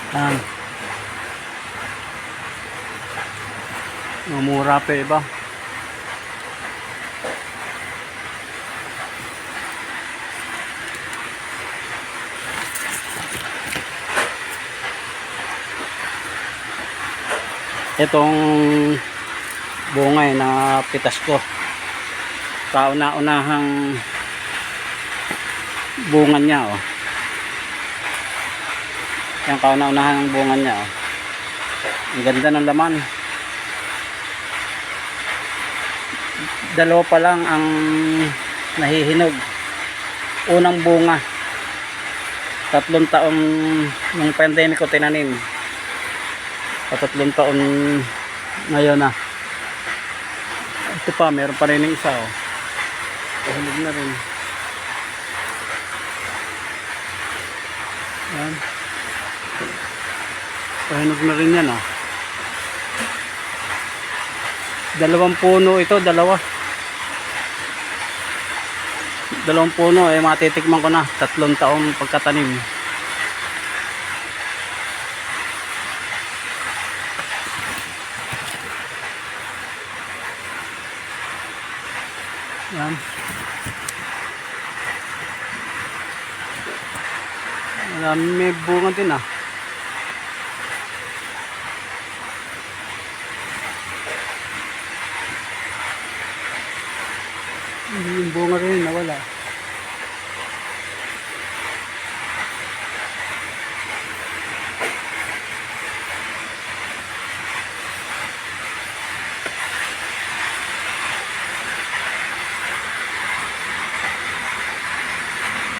Yan. Mumura pa iba. Itong bungay na pitas ko. Kauna-unahang bunga niya, oh. Yung kauna-unahang bunga niya, oh. Ang ganda ng laman. Dalawa pa lang ang nahihinog. Unang bunga. 3 taon ng pandemic ko tinanim. 3 taon ngayon na. Ito pa, meron pa rin yung isa, oh. Hinog na rin. Yan. Hinog na rin yan, oh. 2 puno ito, 2. 2 puno, eh matitikman ko na. 3 taon pagkatanim. Yan. May bunga din, ah. Yung bunga rin nawala.